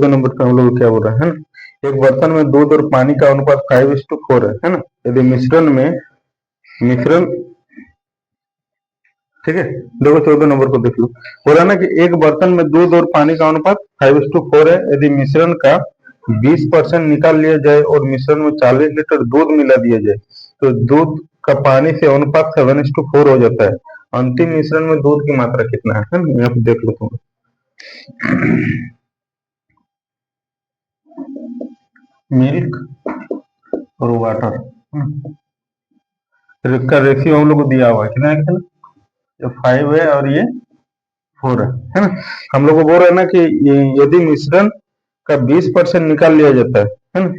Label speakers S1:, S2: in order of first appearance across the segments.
S1: Number पे हम लोग क्या बोल रहे हैं ना, एक बर्तन में दूध और पानी का अनुपात 5:4 है ना। यदि मिश्रण ठीक है, देखो 14 नंबर को देख लो। बोला ना कि एक बर्तन में दूध और पानी का अनुपात 5:4 है। यदि मिश्रण का 20% निकाल लिया जाए और मिश्रण में 40 लीटर दूध मिला दिया जाए तो दूध का पानी से अनुपात 7:4 हो जाता है। अंतिम मिश्रण में दूध की मात्रा कितना है ना, यहाँ पे देख लो तुम। मिल्क और वाटर का रेशियो हम लोग को दिया हुआ है कितना है, कितना, ये 5 है और ये 4 है ना। हम लोग को बोल रहे हैं ना कि यदि मिश्रण का 20% निकाल लिया जाता है ना,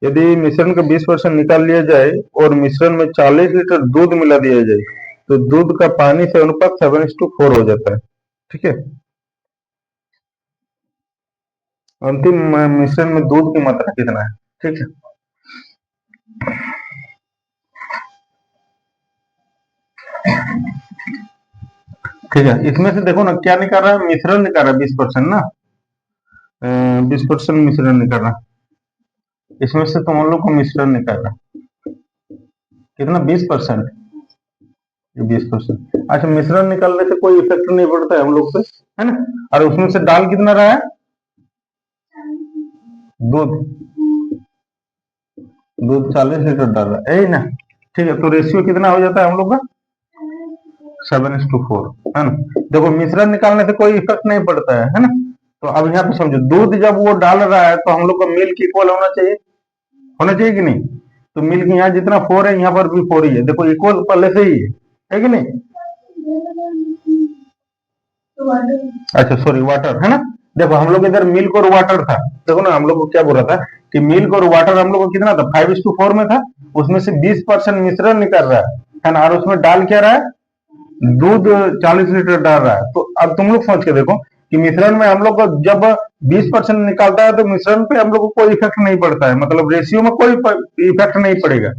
S1: यदि मिश्रण का 20% निकाल लिया जाए और मिश्रण में 40 लीटर दूध मिला दिया जाए तो दूध का पानी से अनुपात 7:4 हो जाता है। ठीक है, अंतिम मिश्रण में दूध की मात्रा कितना है। ठीक है, ठीक है, इसमें से देखो ना क्या निकाल रहा है, मिश्रण निकाल रहा है 20% ना, 20% मिश्रण निकाल रहा है। इसमें से तुम लोग को मिश्रण निकाल रहा है कितना, 20%, 20%। अच्छा, मिश्रण निकालने से कोई इफेक्ट नहीं पड़ता है हम लोग पे, है ना। और उसमें से डाल कितना रहा है, दूध 40 लीटर डाल रहा है ना। ठीक है, तो रेशियो कितना हो जाता है हम लोग का, 7:4, है ना। देखो मिश्रण निकालने से कोई इफेक्ट नहीं पड़ता है ना। तो अब यहाँ पे समझो, दूध जब वो डाल रहा है तो हम लोग का मिल्क इक्वल होना चाहिए कि नहीं। तो मिल्क यहाँ जितना 4 है यहाँ पर भी 4 ही है, देखो इक्वल पहले से ही है कि नहीं। अच्छा सॉरी, वाटर है ना। देखो हम लोग इधर मिल्क और वाटर था, देखो ना हम लोग को क्या बोल रहा था कि मिल्क और वाटर हम लोग को कितना था, 5:4 में था। उसमें से 20% मिश्रण निकल रहा है ना, और उसमें डाल क्या रहा है, दूध 40 लीटर डाल रहा है। तो अब तुम लोग सोच के देखो कि मिश्रण में हम लोग को जब 20% निकालता है तो मिश्रण पे हम लोग को कोई इफेक्ट नहीं पड़ता है, मतलब रेशियो में कोई इफेक्ट नहीं पड़ेगा।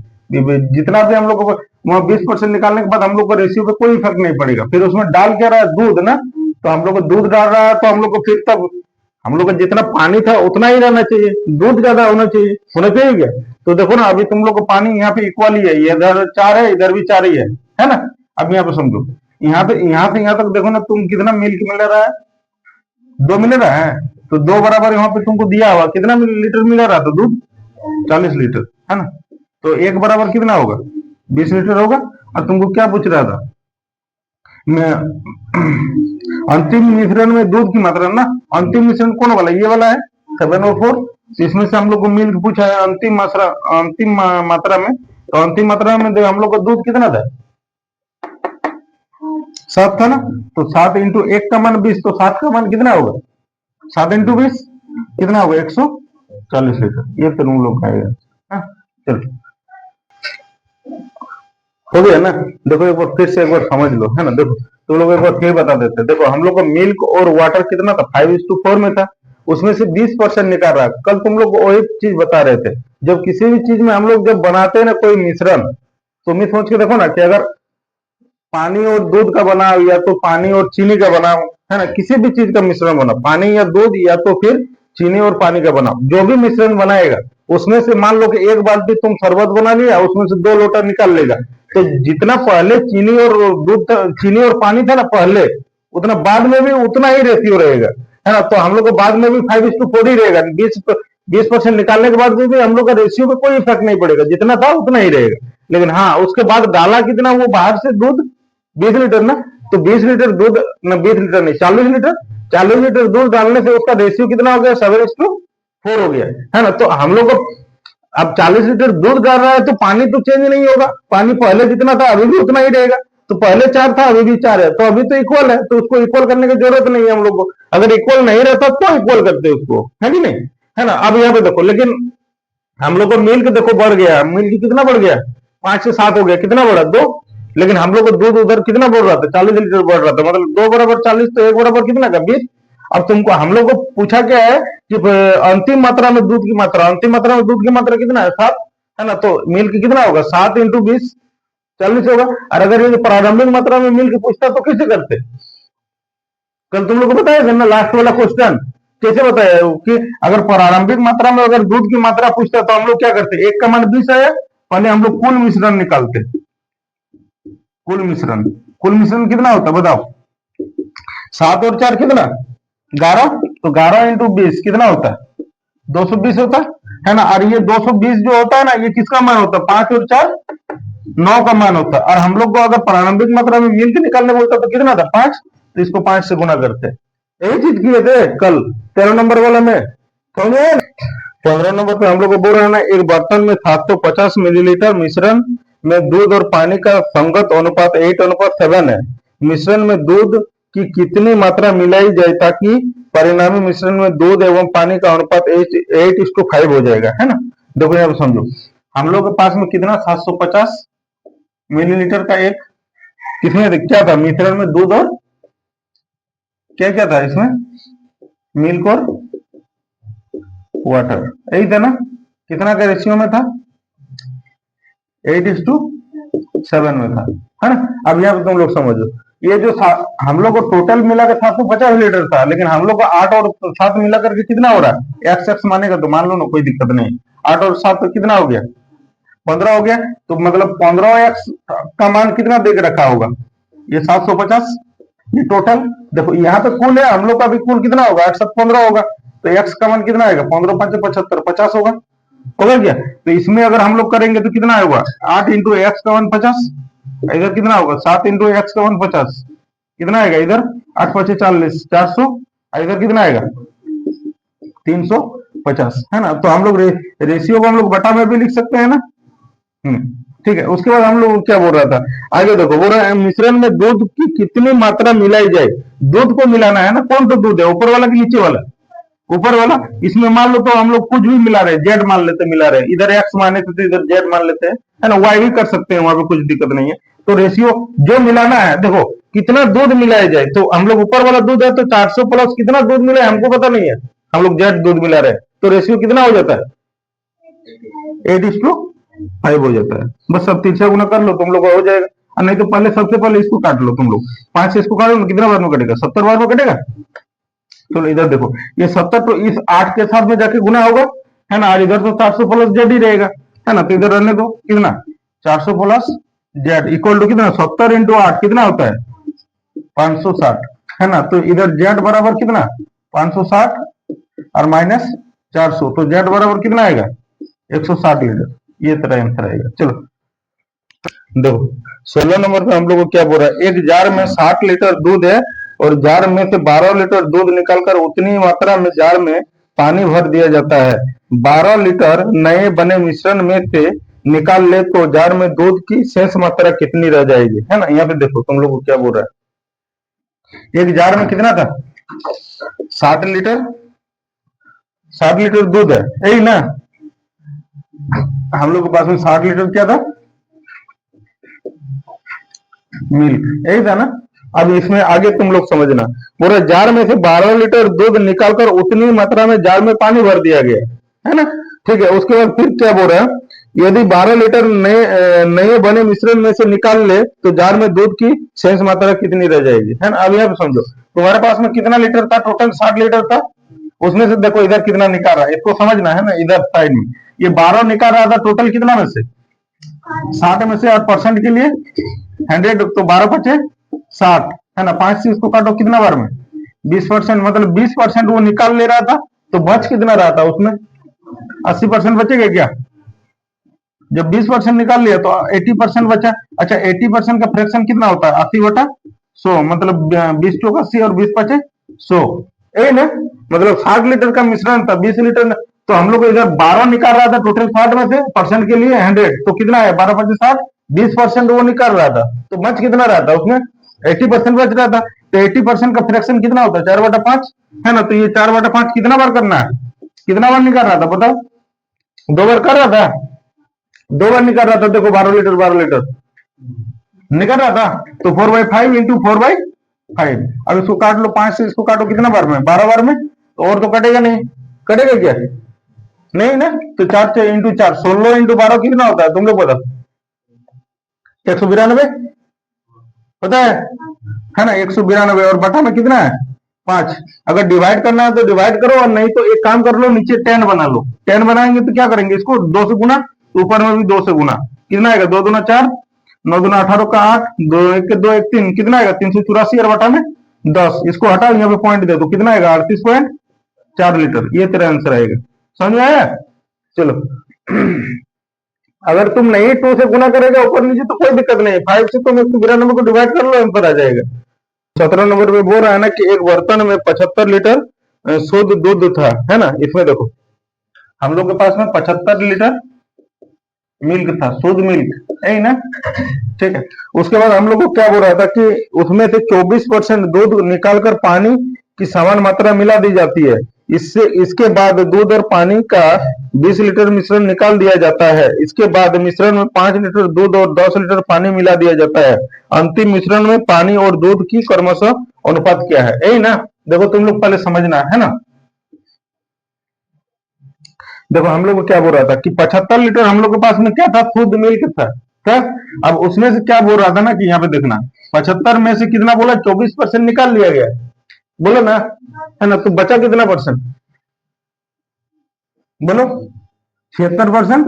S1: जितना भी हम लोग को 20% निकालने के बाद हम लोग को रेशियो पे कोई इफेक्ट नहीं पड़ेगा। फिर उसमें डाल क्या रहा है, दूध ना, तो हम लोग को दूध डाल रहा है तो हम लोग को फिर तब हम लोग का जितना पानी था उतना ही रहना चाहिए, दूध ज्यादा होना चाहिए क्या। तो देखो ना अभी तुम लोग को पानी यहाँ पे इक्वल ही है, इधर 4 है इधर भी 4 ही है ना। अब यहाँ पे समझो, यहाँ पे यहाँ से यहाँ तक देखो ना, तुम कितना मिल्क मिल रहा है, 2 मिल रहा है। तो 2 बराबर यहाँ पे तुमको दिया हुआ कितना लीटर मिल रहा था, दूध 40 लीटर, है ना। तो एक बराबर कितना होगा, 20 लीटर होगा। और तुमको क्या पूछ रहा था, मैं अंतिम मिश्रण में दूध की मात्रा ना, अंतिम मिश्रण कौन वाला, ये वाला है 7 और 4। इसमें से हम लोग को मिल्क पूछा है अंतिम मात्रा में, तो अंतिम मात्रा में हम लोग का दूध कितना था, 7 था ना। तो 7 इंटू 1 का मान 20, तो 7 का मान कितना होगा, 7 इंटू 20 कितना होगा, 140 लीटर। ये तो तुम लोग का, चलो हो गया ना। देखो एक बार फिर से एक बार समझ लो, है ना। देखो तुम लोग एक बार फिर बता देते, देखो हम लोग को मिल्क और वाटर कितना था, 5:4 में था। उसमें से 20% निकाल रहा है। कल तुम लोग वही चीज बता रहे थे, जब किसी भी चीज में हम लोग जब बनाते हैं ना कोई मिश्रण, तो मैं सोच के देखो ना कि अगर पानी और दूध का बना या तो पानी और चीनी का बना, है ना, किसी भी चीज का मिश्रण बना, पानी या दूध या तो फिर चीनी और पानी का बना, जो भी मिश्रण बनाएगा उसमें से मान लो कि एक बाल्टी तुम शरबत बना लिया, उसमें से 2 लोटा निकाल लेगा। तो जितना पहले चीनी और दूध चीनी और पानी था ना पहले, उतना बाद में भी उतना ही रेशियो रहेगा, है ना। तो हम लोग को बाद में भी 5:4 ही रहेगा। 20% निकालने के बाद भी हम लोग का रेशियो पे कोई इफेक्ट नहीं पड़ेगा, जितना था उतना ही रहेगा। लेकिन हाँ, उसके बाद डाला कितना, वो बाहर से दूध 20 लीटर ना, तो 20 लीटर दूध ना, 20 लीटर नहीं, 40 लीटर, 40 लीटर दूध डालने से उसका रेशियो कितना हो गया, 7:4 हो गया, है ना। तो हम लोग को अब 40 लीटर दूध डाल रहा है तो पानी तो चेंज नहीं होगा, पानी पहले जितना था अभी भी उतना ही रहेगा। तो पहले 4 था अभी भी 4 है, तो अभी तो इक्वल है, तो उसको इक्वल करने की जरूरत नहीं है हम लोग को। अगर इक्वल नहीं रहता तो इक्वल करते उसको, है कि नहीं, है ना। अब यहाँ पे देखो, लेकिन हम लोग को मिल्क देखो बढ़ गया, मिल्क कितना बढ़ गया, 5 से 7 हो गया, कितना बढ़ा, 2। लेकिन हम लोग को दूध उधर कितना बढ़ रहा था, 40 लीटर बढ़ रहा था, मतलब 2 बराबर 40, तो 1 बराबर कितना का, 20। अब तुमको हम लोग को पूछा क्या है कि अंतिम मात्रा में दूध की मात्रा, अंतिम मात्रा में दूध की मात्रा कितना है, 7, है ना। तो मिल्क कितना होगा, 7 इंटू 20 40 होगा। और अगर ये प्रारंभिक मात्रा में मिल्क पूछता तो कैसे करते, कल तुम लोग को बताया था ना लास्ट वाला क्वेश्चन, कैसे बताया कि अगर प्रारंभिक मात्रा में अगर दूध की मात्रा पूछता तो हम लोग क्या करते, एक का मान 20 आया, पहले हम लोग कुल मिश्रण निकालते। कुल मिश्रण कितना होता है बताओ, 7 और 4 कितना, 11, तो 11 इंटू 20 कितना होता है, 220 होता है ना। और ये 220 जो होता है ना, ये किसका मान होता है, 5 और 4 9 का मान होता है। और हम लोग को अगर प्रारंभिक मात्रा में मिल्क निकालने बोलता तो कितना था, 5, तो इसको 5 से गुना करते। यही चीज किए थे कल 13 नंबर वाला में। 15 नंबर पे हम लोग को बोल रहा है ना, एक बर्तन में 750 मिलीलीटर मिश्रण में दूध और पानी का संगत अनुपात 8:7 है। मिश्रण में दूध की कितनी मात्रा मिलाई जाए ताकि परिणामी मिश्रण में दूध एवं पानी का अनुपात 8:5 हो जाएगा, है ना। देखो यहाँ पे समझो, हम लोग के पास में कितना 750 मिलीलीटर का एक किसमें क्या था, मिश्रण में दूध और क्या क्या था इसमें, मिल्क और वाटर, यही था ना। कितना का रेशियो में था, 8:7 में था, है ना। अब यहाँ पे तुम लोग समझो, ये जो हम लोग को टोटल मिला के 750 लीटर था, लेकिन हम लोग को 8 और 7 मिला करके कितना हो रहा है, एक्स एक्स मानेगा तो मान लो ना, कोई दिक्कत नहीं। 8 और 7 तो कितना हो गया, 15 हो गया। तो मतलब 15 एक्स का मान कितना दे के रखा होगा, ये 750, ये टोटल। देखो यहाँ पे कुल है, हम लोग का भी कुल कितना होगा, 8 7 15 होगा, तो एक्स का मान कितना आएगा, 15 5 75, 50 होगा क्या। तो इसमें अगर हम लोग करेंगे तो कितना होगा, 8 इंटू एक्स का वन 50, इधर कितना होगा 7 इंटू एक्स का वन 50, कितना आएगा इधर 8 5 40, 400, इधर कितना आएगा 350, है ना। तो हम लोग रेशियो को हम लोग बटा में भी लिख सकते हैं ना। ठीक है। उसके बाद हम लोग क्या बोल रहा था, आगे देखो बोल रहा है मिश्रण में दूध की कितनी मात्रा मिलाई जाए। दूध को मिलाना है ना, कौन सा दूध है, ऊपर वाला कि नीचे वाला, ऊपर वाला। इसमें मान लो तो हम लोग कुछ भी मिला रहे, जेड मान लेते मिला रहे, इधर एक्स माने थे तो इधर जेड मान लेते हैं, है ना। वाई भी कर सकते हैं, वहां पे कुछ दिक्कत नहीं है। तो रेशियो जो मिलाना है, देखो कितना दूध मिलाया जाए, तो हम लोग ऊपर वाला दूध है तो 400 प्लस कितना दूध मिला है हमको पता नहीं है, हम लोग जेड दूध मिला रहे, तो रेशियो कितना हो जाता है 8:5 हो जाता है। बस सब तिरछा गुना कर लो तुम लोग हो जाएगा। और नहीं तो पहले सबसे पहले इसको काट लो तुम लोग, 5 से इसको काट लो, कितना बार में कटेगा, 70 बार में कटेगा। तो इधर देखो, ये 70 तो इस 8 के साथ में जाके गुना होगा, है ना। और इधर तो 400 प्लस जेड ही रहेगा, है ना। तो इधर रहने दो, कितना 400 प्लस जेड इक्वल टू कितना 70 इंटू 8 कितना होता है 560, है ना। तो इधर जेड बराबर कितना 560 और माइनस 400, तो जेड बराबर कितना आएगा 160 लीटर। ये तरह आंसर आएगा। चलो देखो 16 नंबर पे हम लोग को क्या बोल रहा है, एक जार में 60 लीटर दूध है और जार में से 12 लीटर दूध निकालकर उतनी मात्रा में जार में पानी भर दिया जाता है। 12 लीटर नए बने मिश्रण में से निकाल ले तो जार में दूध की शेष मात्रा कितनी रह जाएगी, है ना। यहाँ पे देखो तुम लोग को क्या बोल रहा है, एक जार में कितना था 60 लीटर, 60 लीटर दूध है, यही ना। हम लोग के पास में 60 लीटर क्या था, मिल्क, यही था ना। अब इसमें आगे तुम लोग समझना, बोल रहे जार में से 12 लीटर दूध निकालकर उतनी मात्रा में जार में पानी भर दिया गया, है ना। ठीक है। उसके बाद फिर क्या बोल रहा है, यदि 12 लीटर नए बने मिश्रण में से निकाल ले तो जार में दूध की शेष मात्रा कितनी रह जाएगी, है ना। अब यहाँ पे समझो, तुम्हारे पास में कितना लीटर था, टोटल 60 लीटर था, उसमें से देखो इधर कितना निकाल रहा है, इसको समझना है ना। इधर साइड में ये 12 निकाल रहा था, टोटल कितना में से 60 में से, और परसेंट के लिए 100, तो 12 बचे 60, है ना। 5 से इसको काटो कितना बार में 20%, मतलब 20% वो निकाल ले रहा था, तो बच कितना रहा था उसमें 80% बचेगा क्या। जब 20% निकाल लिया तो 80% बचा। अच्छा 80% का फ्रैक्शन कितना होता है 80/100, मतलब 20 चौक 80 और 20 बचे 100, यही ना। मतलब 60 लीटर का मिश्रण था, 20 लीटर, तो हम लोग इधर 12 निकाल रहा था टोटल 60 में से, परसेंट के लिए 100, तो कितना है 12 5 60, 20% वो निकाल रहा था, तो बच कितना रहा था उसमें 80% बच रहा था। तो 80% का फ्रैक्शन कितना होता है 4/5, है ना। तो ये 4/5 कितना बार करना है, कितना बार निकाल रहा था बताओ, 2 बार कर रहा था, 2 बार निकाल रहा था। देखो 12 लीटर 12 लीटर निकल रहा था, तो 4/5 इंटू 4/5। अब इसको काट लो, 5 से इसको काटो कितना बार में 12 बार में, तो और तो कटेगा नहीं, कटेगा क्या नहीं ना। तो 4 इंटू 4 16 इंटू 12 कितना होता है तुम लोग बताओ, 192 पता है ना, 192, और बटा में कितना है 5। अगर डिवाइड करना है तो डिवाइड करो, और नहीं तो एक काम कर लो, नीचे 10 बना लो। 10 बनाएंगे तो क्या करेंगे, इसको 2 से गुना, ऊपर में भी 2 से गुना। कितना आएगा, 2 दूना 4, 9 दूना 18 का 8, 2 1 के 2 1 3, कितना आएगा 384, और बटा में 10। इसको हटाओ, यहाँ पे पॉइंट दे दो, कितना आएगा 38.4 लीटर। ये तेरा आंसर आएगा। समझ में आया? चलो अगर तुम नहीं 2 से गुना करेगा ऊपर नीचे तो कोई दिक्कत नहीं है, 5 से तुम 192 को डिवाइड कर लो, आंसर आ जाएगा। 17 नंबर पे बोल रहा है ना कि एक बर्तन में 75 लीटर शुद्ध दूध था, है ना। इसमें देखो हम लोग के पास में 75 लीटर मिल्क था, शुद्ध मिल्क, है ना। ठीक है, उसके बाद हम लोग को क्या बोल रहा था कि उसमें से 24% दूध निकालकर पानी की समान मात्रा मिला दी जाती है। इससे इसके बाद दूध और पानी का 20 लीटर मिश्रण निकाल दिया जाता है। इसके बाद मिश्रण में 5 लीटर दूध और 10 लीटर पानी मिला दिया जाता है। अंतिम मिश्रण में पानी और दूध की क्रमशः अनुपात क्या है, यही ना। देखो तुम लोग पहले समझना है ना। देखो हम लोग को क्या बोल रहा था कि 75 लीटर हम लोग के पास में क्या था, शुद्ध मिल्क था, क्या। अब उसमें से क्या बोल रहा था ना कि यहाँ पे देखना, 75 में से कितना बोला, 24% निकाल लिया गया, बोलो ना, है ना। तो बचा कितना परसेंट, बोलो। 76%,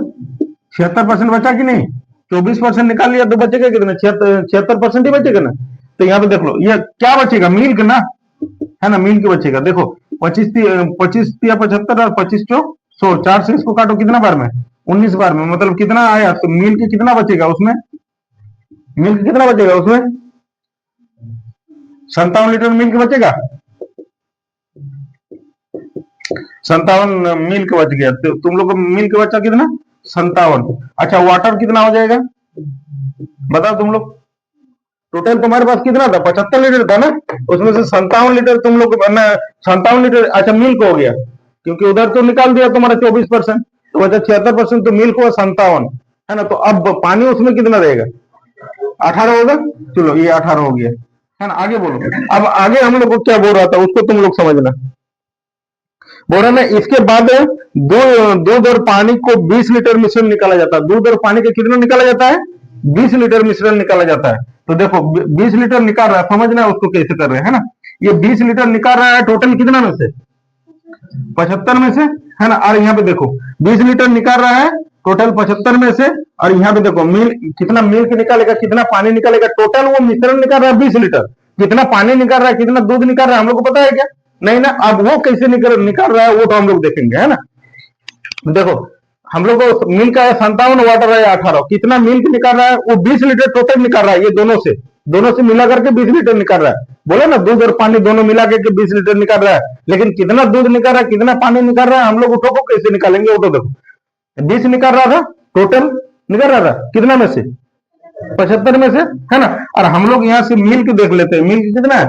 S1: 76% बचा कि नहीं। 24% निकाल लिया तो बचेगा कितना, 76% ही बचेगा ना। तो यहाँ पे देख लो, ये क्या बचेगा, मिल्क ना, है ना, मिल्क बचेगा। देखो 25 या 75 और 25 चौक 100, 4 से इसको काटो, कितना बार में, 19 बार में, मतलब कितना आया, तो मिल्क कितना बचेगा उसमें, मिल्क कितना बचेगा उसमें, 57 लीटर मिल्क बचेगा। 57 मिल्क बच गया, तो तुम लोग को मिल्क बचा कितना, 57। अच्छा वाटर कितना हो जाएगा, बताओ तुम लोग। टोटल तुम्हारे पास कितना था, 75 लीटर था ना, उसमें से 57 लीटर तुम लोग, 57 लीटर, अच्छा मिल्क हो गया, क्योंकि उधर तो निकाल दिया तुम्हारा 24%, तो बचा 76%, तो मिल्क हुआ 57, है ना। तो अब पानी उसमें कितना रहेगा, 18 होगा। चलो ये 18 हो गया, है ना। आगे बोलो, अब आगे हम लोग को क्या बोल रहा था उसको तुम लोग समझना। बोल रहा ना, इसके बाद दूध और पानी को 20 लीटर मिश्रण निकाला जाता है। दूध और पानी का कितना निकाला जाता है, 20 लीटर मिश्रण निकाला जाता है। तो देखो 20 लीटर निकाल रहा है, समझना उसको कैसे कर रहे हैं, है ना। ये 20 लीटर निकाल रहा है टोटल कितना में से, 75 में से, है ना। और यहाँ पे देखो 20 लीटर निकाल रहा है टोटल 75 में से, और यहाँ पे देखो कितना मिल्क निकालेगा, कितना पानी निकालेगा, टोटल वो मिश्रण निकाल रहा है 20 लीटर। कितना पानी निकाल रहा है, कितना दूध निकाल रहा है, हम लोग को पता है क्या, नहीं ना। अब वो कैसे निकाल रहा है वो तो हम लोग देखेंगे, है ना। देखो हम लोग को मिल्क का 57, वाटर है 18, कितना मिल्क निकाल रहा है, वो 20 लीटर टोटल निकाल रहा है, ये दोनों से मिला करके 20 लीटर निकाल रहा है। बोले ना दूध और पानी दोनों मिला करके 20 लीटर निकाल रहा है, लेकिन कितना दूध निकाल रहा है, कितना पानी निकाल रहा है, हम लोग उठो को कैसे निकालेंगे, वो तो देखो 20 निकाल रहा था, टोटल निकाल रहा था कितना में से, 75 में से, है ना। और हम लोग यहाँ से मिल्क देख लेते हैं, मिल्क कितना है,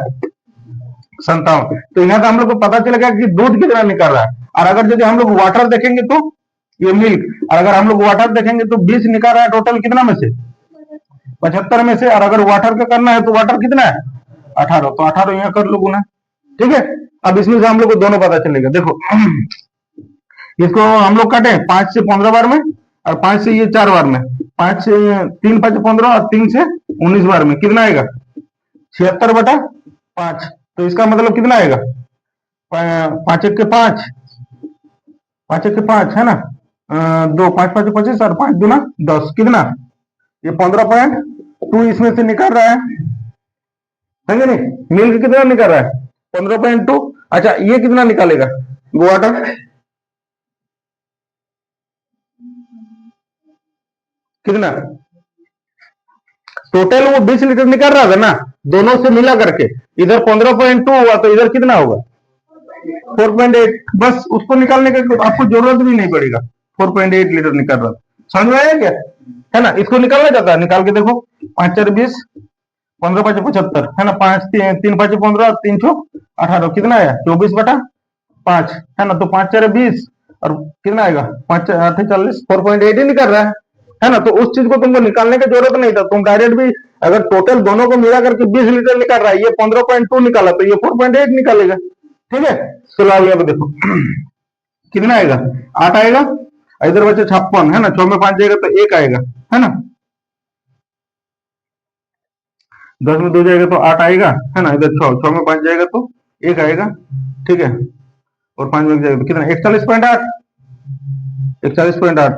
S1: 57। तो यहाँ से हम लोग को पता चलेगा कि दूध कितना निकाल रहा है। और अगर यदि हम लोग वाटर देखेंगे तो ये मिल्क, और अगर हम लोग वाटर देखेंगे तो 20 निकाल रहा है टोटल कितना में से, 75 में से। और अगर वाटर का करना है तो वाटर कितना है, 18, तो 18 यहाँ कर लो गुना, ठीक है। अब इसमें से हम लोग को दोनों पता चलेगा। देखो इसको हम लोग काटे 5 से 15 बार में, और 5 से ये 4 बार में, 5 से 3 5 15, और 3 से 19 बार में, कितना आएगा 76/5। तो इसका मतलब कितना आएगा, 5 1 के 5, 5 1 के 5, है ना, 2 5 5 25, और 5 दूना 10, कितना, ये 15.2 इसमें से निकाल रहा है कि नहीं। मिल्क कितना निकाल रहा है, 15.2। अच्छा ये कितना निकालेगा वाटर, कितना, टोटल वो 20 लीटर निकाल रहा था ना, दोनों से मिला करके, इधर 15.2 हुआ, तो इधर कितना होगा 4.8। बस उसको निकालने का आपको जरूरत भी नहीं पड़ेगा, 4.8 लीटर निकाल रहा, समझ में आया क्या, है ना। इसको निकालना चाहता है, निकाल के देखो, 5 4 20, 15 5 75, है ना, 5 3 5 15, 3 18, कितना आया 24/5, है ना। तो 5 4 20, और कितना आएगा 5 8 40, 4.8 ही निकल रहा है ना। तो उस चीज को तुमको निकालने की जरूरत नहीं था, तुम डायरेक्ट भी अगर टोटल दोनों को मिला करके 20 लीटर निकाल रहा है, ये 15.2 निकाला, तो ये 4.8 निकालेगा, ठीक है। चलो अब यहाँ पे देखो कितना आएगा, 8 आएगा, इधर बचे 56, है ना, 6 में 5 जाएगा तो 1 आएगा, है ना, 10 में 2 जाएगा तो 8 आएगा, है ना, इधर 6 में 5 जाएगा तो एक आएगा, ठीक है, और 5 में जाएगा तो कितना, 41.8, 41.8,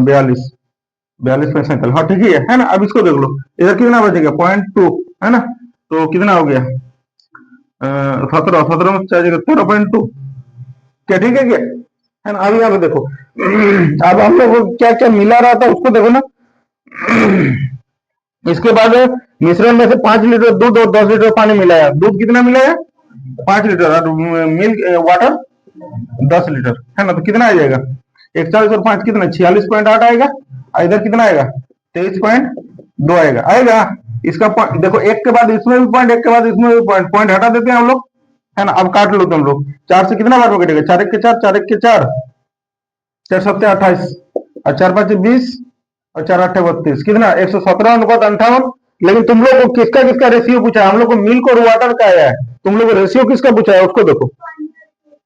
S1: 42, 42.47, हाँ ठीक ही है ना। अब इसको देख लो, इधर कितना बचेगा, 0.2, है ना, तो कितना हो गया, 17, 17 में जाएगा 13.2, क्या ठीक है क्या, है ना। अभी यहाँ पे देखो अब हम लोग को क्या क्या मिला रहा था उसको देखो ना। इसके बाद मिश्रण में से 5 लीटर दूध और 10 लीटर पानी मिलाया, दूध कितना मिलाया, 5 लीटर, और मिल्क वाटर 10 लीटर, है ना, तो कितना आ जाएगा, 41 और 5 कितना, 46.8 आएगा, और इधर कितना आएगा, 23.2 आएगा। इसका देखो, एक के बाद इसमें भी पॉइंट, एक के बाद इसमें भी पॉइंट, पॉइंट हटा देते हैं हम लोग, है ना। अब काट लो तुम लोग, 4 से कितना बार में कटेगा, 4 एक के 4, 4 एक के 4, 4 सत्ते 28, और 4 5 20, और 4 8 32, कितना, 117:58। लेकिन तुम लोग को किसका किसका रेशियो पूछा है, हम लोग को मिल्क और वाटर का आया है, तुम लोग को रेशियो किसका पूछा है उसको देखो,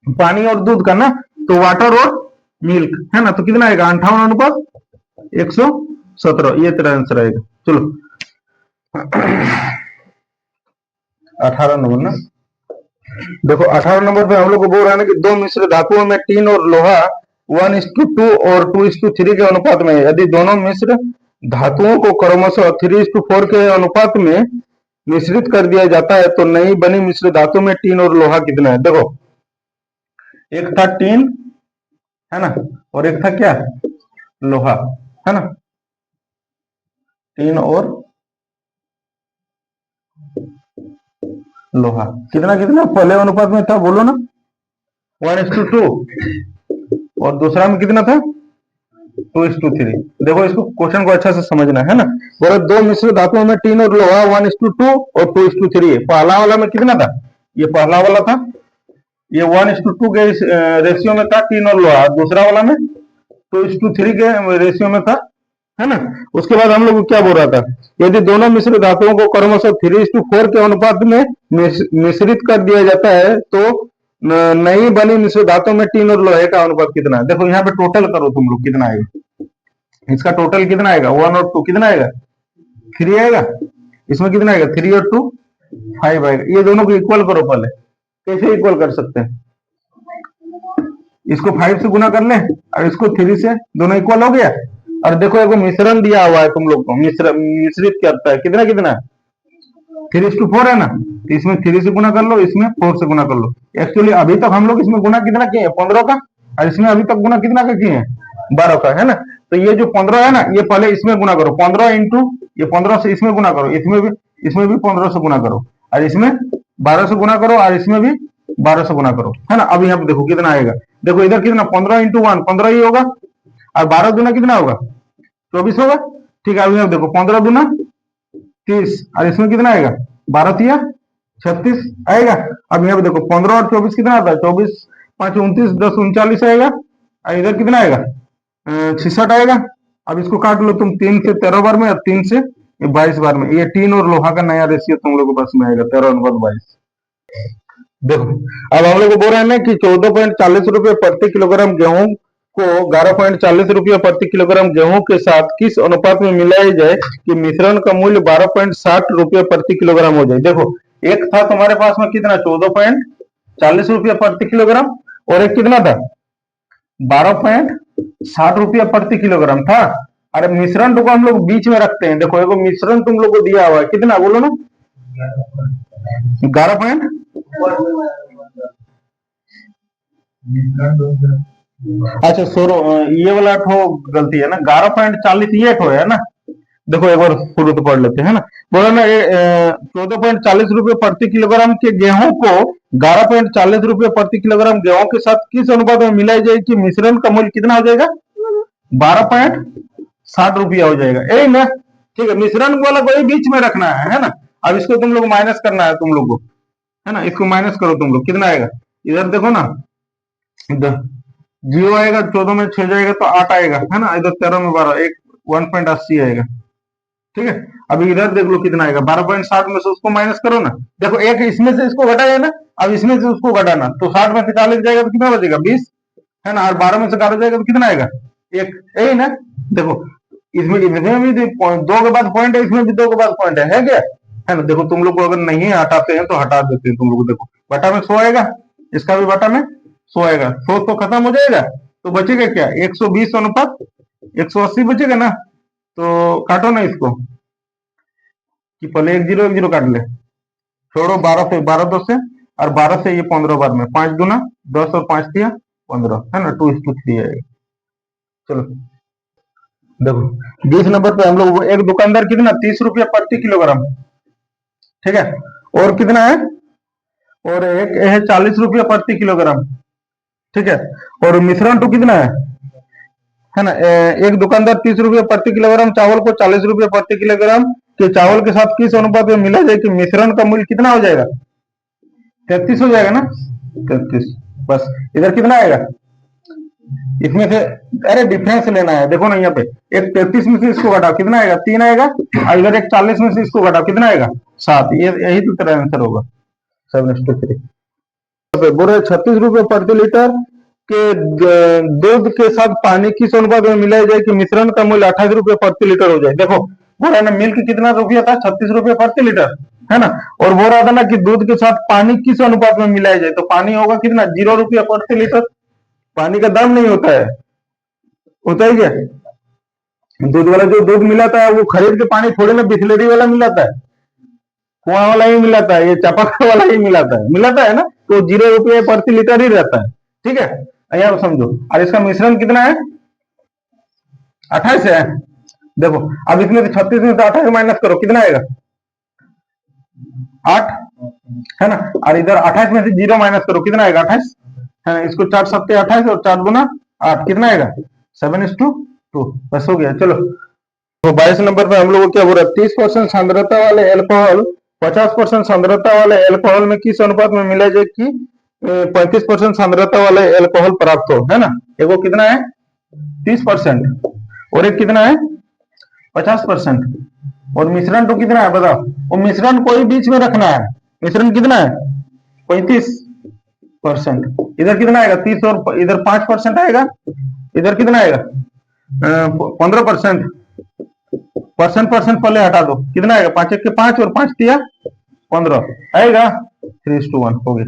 S1: पानी और दूध का ना, तो वाटर और मिल्क, है ना, तो कितना आएगा, 58:117, ये तेरा आंसर आएगा। चलो 18 नंबर ना, देखो 18 नंबर पे हम लोग को बोल रहा है ना कि दो मिश्र धातुओं में टीन और लोहा 1:2 और 2:3 के अनुपात में है। यदि दोनों मिश्र धातुओं को क्रमशः 3:4 के अनुपात में मिश्रित कर दिया जाता है तो नई बनी मिश्र धातु में टीन और लोहा कितना है। देखो, एक था टीन, है ना, और एक था क्या, लोहा, है ना, टीन और लोहा कितना कितना पहले अनुपात में था, बोलो ना, 1:2, और दूसरा में कितना था, 2:3। देखो, इसको क्वेश्चन को अच्छा से समझना है ना। बोले दो मिश्र धातुओं में टीन और लोहा 1:2 और 2:3 है। पहला वाला में कितना था, ये पहला वाला था, ये 1:2 के रेशियो में था टीन और लोहा, दूसरा वाला में 2:3 के रेशियो में था, है ना। उसके बाद हम लोग क्या बोल रहा था, यदि दोनों मिश्र धातुओं को क्रमशः 3:4 के अनुपात में मिश्रित कर दिया जाता है तो नई बनी मिश्र धातु में टीन और लोहे का अनुपात कितना है। देखो यहाँ पे टोटल करो तुम लोग, कितना आएगा, इसका टोटल कितना आएगा, 1 और 2 कितना आएगा, 3 आएगा, इसमें कितना आएगा, 3 और 2 5 आएगा। ये दोनों को इक्वल करो पहले, कैसे इक्वल कर सकते हैं, इसको 5 से गुना कर ले और इसको 3 से, दोनों इक्वल हो गया। और देखो एक मिश्रण दिया हुआ है तुम लोग को, मिश्रित करता है कितना कितना, 3:4 है ना, तो इसमें 3 से गुना कर लो, इसमें 4 से गुना कर लो। एक्चुअली अभी तक हम लोग इसमें गुना कितना किए, 15 का, और इसमें अभी तक गुना कितना का किए हैं, 12 का, है ना। तो ये जो 15 है ना, ये पहले इसमें गुना करो, 15 इंटू ये 15 से इसमें गुना करो, इसमें भी 15 से गुना करो, और इसमें 12 से गुना करो, और इसमें भी 12 से गुना करो, है ना। अब यहाँ पे देखो कितना आएगा, देखो इधर कितना, 15 इंटू 1 15 ही होगा, और 12 दूना कितना होगा, 24 होगा, ठीक है। अब यहाँ देखो 15 दूना 30, और इसमें कितना आएगा, 12 तिया 36 आएगा। अब यहाँ पे देखो 15 और 24 कितना आता है, 24 5 29 10 39 आएगा, और इधर कितना आएगा, 66 आएगा। अब इसको काट लो तुम, 3 से 13 बार में और 3 से 22 बार में। ये टीन और लोहा का नया रेशियो तुम लोग के पास में आएगा, 13:22। देखो अब हम लोग को बोल रहे हैं ना कि 14.40 रुपए प्रति किलोग्राम गेहूं को 11.40 रुपया प्रति किलोग्राम गेहूं के साथ किस अनुपात में मिलाया जाए कि मिश्रण का मूल्य 12.60 रुपया प्रति किलोग्राम हो जाए। देखो, एक था तुम्हारे पास में कितना, 14.40 रुपया प्रति किलोग्राम, और एक कितना था, 12.60 रुपया प्रति किलोग्राम था। अरे मिश्रण को हम लोग बीच में रखते हैं। देखो एगो मिश्रण तुम लोग को दिया हुआ है, कितना बोलो ना, 11 अच्छा सोरो, ये वाला ठो गलती है ना, 11.40 ये ठो है ना। देखो एक बार शुरू तो पढ़ लेते हैं ना, बोला ना 14.40 रुपये प्रति किलोग्राम के गेहूं को 11.40 रुपये प्रति किलोग्राम गेहूं के साथ किस अनुपात में मिलाई जाए कि मिश्रण का मूल्य कितना हो जाएगा, 12.60 रुपया हो जाएगा, यही ना। ठीक है, मिश्रण वाला को बीच में रखना है ना। अब इसको तुम लोग माइनस करना है तुम लोग को, है ना, इसको माइनस करो तुम लोग, कितना आएगा, इधर देखो ना, इधर 0 आएगा, 14 में 6 जाएगा तो 8 आएगा, है ना, इधर 13 में 12, एक 1.80 आएगा, ठीक है। अभी इधर देख लो कितना आएगा, 12.60 में से उसको माइनस करो ना। देखो एक इसमें से इसको घटाया ना, अब इसमें से उसको घटाना, तो 60 में से 40 जाएगा तो कितना बचेगा, 20, है ना, और 12 में से 11 जाएगा तो कितना आएगा, एक, यही ना। देखो इसमें भी दो के बाद पॉइंट है, इसमें भी दो के बाद पॉइंट है क्या, है ना। देखो तुम लोग को अगर नहीं हटाते हैं तो हटा देते हैं तुम लोग। देखो बटा में 100 आएगा, इसका भी बटा में 100 आएगा, 100 तो खत्म हो जाएगा, तो बचेगा क्या 120 अनुपात 180 बचेगा ना। तो काटो ना इसको, कि पहले एक जीरो काट ले, छोड़ो 12 से, 12 दो से, और 12 से ये 15 बार में 5 दूना 10 और 5 दिया 15, है ना। 2:3 आएगा। चलो देखो 20 नंबर पे हम लोग एक दुकानदार कितना 30 रुपया प्रति किलोग्राम, ठीक है। और कितना है, और एक है 40 रुपया प्रति किलोग्राम, ठीक है। और मिश्रण तो कितना है ना। एक दुकानदार 30 रुपया प्रति किलोग्राम चावल को 40 रुपया प्रति किलोग्राम के चावल के साथ किस अनुपात में मिला जाए कि मिश्रण का मूल्य कितना हो जाएगा, 33 हो जाएगा ना, 33। बस इधर कितना आएगा, इसमें से अरे डिफरेंस लेना है। देखो ना यहाँ पे एक 33 में से इसको घटाओ कितना आएगा, 3 आएगा, और इधर एक 40 में से इसको घटाओ कितना आएगा, 7। ये यही तो तेरा आंसर होगा 7:3। बोल रहे 36 रुपए प्रति लीटर के दूध के साथ पानी किस अनुपात में मिलाया जाए कि मिश्रण का मूल्य 28 रुपए प्रति लीटर हो जाए। देखो बोल रहा है ना मिल्क कितना रुपया था, 36 रुपए प्रति लीटर, है ना। और बोल रहा था ना कि दूध के साथ पानी किस अनुपात में मिलाया जाए, तो पानी होगा कितना 0 रुपया प्रति लीटर। पानी का दाम नहीं होता है, होता है क्या, दूध वाला जो दूध मिलाता है वो खरीद के पानी थोड़ी ना बिस्लेरी वाला मिलाता है, कुआं वाला ही मिलाता है, ये चापाकल वाला ही मिलाता है ना। तो 0 रुपये प्रति लीटर ही रहता है, ठीक है। यहाँ समझो, और इसका मिश्रण कितना है 28 है। देखो अब इसमें से 36 में से 28 माइनस करो कितना आएगा 8, है ना। और इधर 28 में से 0 माइनस करो कितना आएगा 28, है ना। इसको 4 सत्ते 28 और 4 गुना 8 कितना आएगा 7:2। बस हो गया। चलो तो 22 नंबर पे हम लोग को क्या बोल रहा है, 30% सांद्रता वाले एल्कोहल 50% सांद्रता वाले एल्कोहल में किस अनुपात में मिला जाए कि 35% सांद्रता वाले एल्कोहल प्राप्त हो, है ना। एक वो कितना है 30% और एक कितना है 50%। और मिश्रण तो कितना है बताओ, वो मिश्रण को ही बीच में रखना है। मिश्रण कितना है 35%। इधर कितना आएगा 30 और इधर 5% आएगा, इधर कितना आएगा 15%। परसेंट पहले हटा दो कितना आएगा 5 1 के 5 और 5 दिया 15 आएगा 3:1 हो गया।